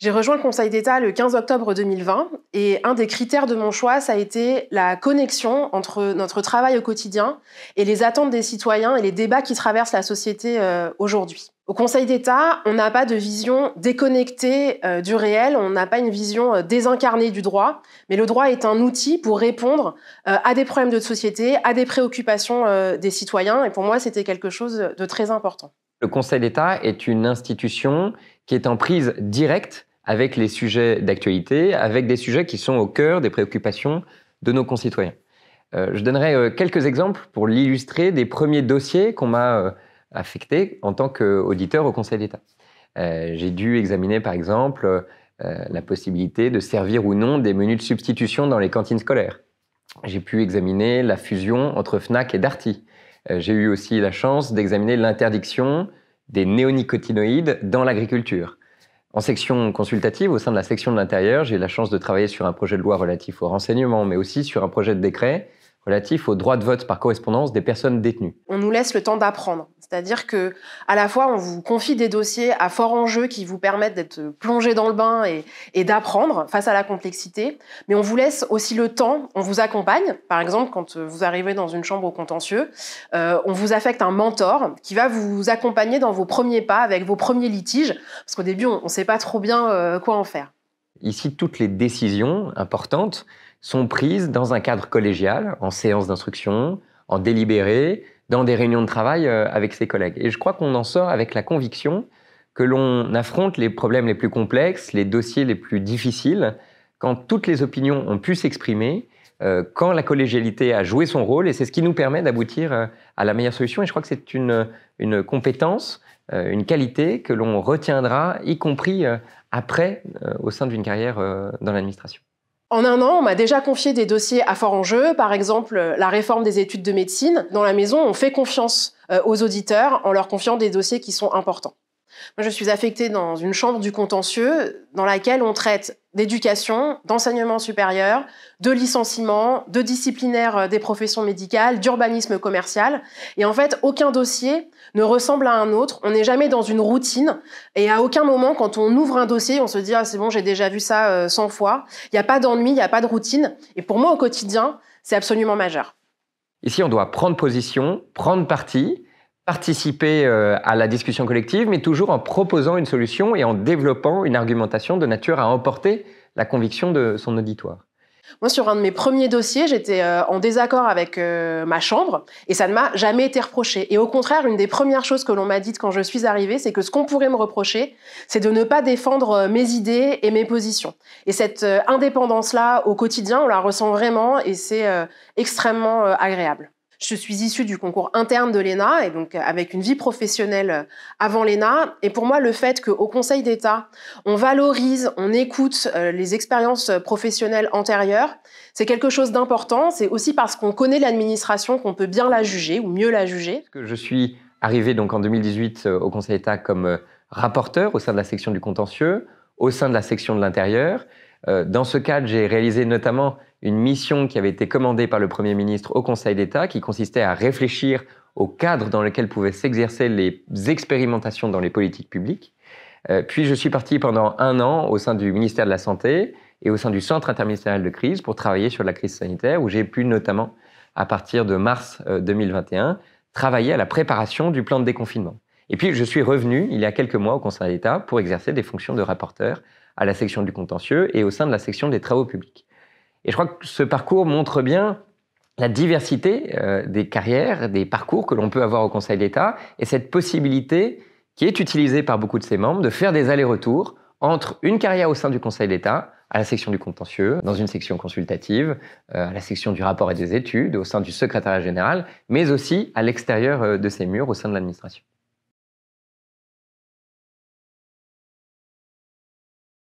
J'ai rejoint le Conseil d'État le 15 octobre 2020 et un des critères de mon choix, ça a été la connexion entre notre travail au quotidien et les attentes des citoyens et les débats qui traversent la société aujourd'hui. Au Conseil d'État, on n'a pas de vision déconnectée du réel, on n'a pas une vision désincarnée du droit, mais le droit est un outil pour répondre à des problèmes de société, à des préoccupations des citoyens, et pour moi, c'était quelque chose de très important. Le Conseil d'État est une institution qui est en prise directe avec les sujets d'actualité, avec des sujets qui sont au cœur des préoccupations de nos concitoyens. Je donnerai quelques exemples pour l'illustrer des premiers dossiers qu'on m'a affectés en tant qu'auditeur au Conseil d'État. J'ai dû examiner par exemple la possibilité de servir ou non des menus de substitution dans les cantines scolaires. J'ai pu examiner la fusion entre Fnac et Darty. J'ai eu aussi la chance d'examiner l'interdiction des néonicotinoïdes dans l'agriculture. En section consultative, au sein de la section de l'intérieur, j'ai eu la chance de travailler sur un projet de loi relatif au renseignement, mais aussi sur un projet de décret relatif au droit de vote par correspondance des personnes détenues. On nous laisse le temps d'apprendre. C'est-à-dire que, à la fois, on vous confie des dossiers à fort enjeu qui vous permettent d'être plongé dans le bain et d'apprendre face à la complexité, mais on vous laisse aussi le temps, on vous accompagne. Par exemple, quand vous arrivez dans une chambre au contentieux, on vous affecte un mentor qui va vous accompagner dans vos premiers pas avec vos premiers litiges, parce qu'au début, on ne sait pas trop bien quoi en faire. Ici, toutes les décisions importantes sont prises dans un cadre collégial, en séance d'instruction, en délibéré, dans des réunions de travail avec ses collègues. Et je crois qu'on en sort avec la conviction que l'on affronte les problèmes les plus complexes, les dossiers les plus difficiles, quand toutes les opinions ont pu s'exprimer, quand la collégialité a joué son rôle, et c'est ce qui nous permet d'aboutir à la meilleure solution. Et je crois que c'est une compétence, une qualité que l'on retiendra, y compris après, au sein d'une carrière dans l'administration. En un an, on m'a déjà confié des dossiers à fort enjeu, par exemple la réforme des études de médecine. Dans la maison, on fait confiance aux auditeurs en leur confiant des dossiers qui sont importants. Moi, je suis affectée dans une chambre du contentieux dans laquelle on traite d'éducation, d'enseignement supérieur, de licenciement, de disciplinaire des professions médicales, d'urbanisme commercial. Et en fait, aucun dossier ne ressemble à un autre. On n'est jamais dans une routine. Et à aucun moment, quand on ouvre un dossier, on se dit « Ah, c'est bon, j'ai déjà vu ça 100 fois ». Il n'y a pas d'ennui, il n'y a pas de routine. Et pour moi, au quotidien, c'est absolument majeur. Ici, on doit prendre position, prendre parti, participer à la discussion collective, mais toujours en proposant une solution et en développant une argumentation de nature à emporter la conviction de son auditoire. Moi, sur un de mes premiers dossiers, j'étais en désaccord avec ma chambre et ça ne m'a jamais été reproché. Et au contraire, une des premières choses que l'on m'a dites quand je suis arrivée, c'est que ce qu'on pourrait me reprocher, c'est de ne pas défendre mes idées et mes positions. Et cette indépendance-là, au quotidien, on la ressent vraiment et c'est extrêmement agréable. Je suis issue du concours interne de l'ENA et donc avec une vie professionnelle avant l'ENA. Et pour moi, le fait qu'au Conseil d'État, on valorise, on écoute les expériences professionnelles antérieures, c'est quelque chose d'important. C'est aussi parce qu'on connaît l'administration qu'on peut bien la juger ou mieux la juger. Je suis arrivé donc en 2018 au Conseil d'État comme rapporteur au sein de la section du contentieux, au sein de la section de l'intérieur. Dans ce cadre, j'ai réalisé notamment une mission qui avait été commandée par le Premier ministre au Conseil d'État, qui consistait à réfléchir au cadre dans lequel pouvaient s'exercer les expérimentations dans les politiques publiques. Puis je suis parti pendant 1 an au sein du ministère de la Santé et au sein du Centre interministériel de crise pour travailler sur la crise sanitaire, où j'ai pu notamment, à partir de mars 2021, travailler à la préparation du plan de déconfinement. Et puis je suis revenu, il y a quelques mois, au Conseil d'État pour exercer des fonctions de rapporteur à la section du contentieux et au sein de la section des travaux publics. Et je crois que ce parcours montre bien la diversité des carrières, des parcours que l'on peut avoir au Conseil d'État et cette possibilité qui est utilisée par beaucoup de ses membres de faire des allers-retours entre une carrière au sein du Conseil d'État, à la section du contentieux, dans une section consultative, à la section du rapport et des études, au sein du secrétariat général, mais aussi à l'extérieur de ces murs, au sein de l'administration.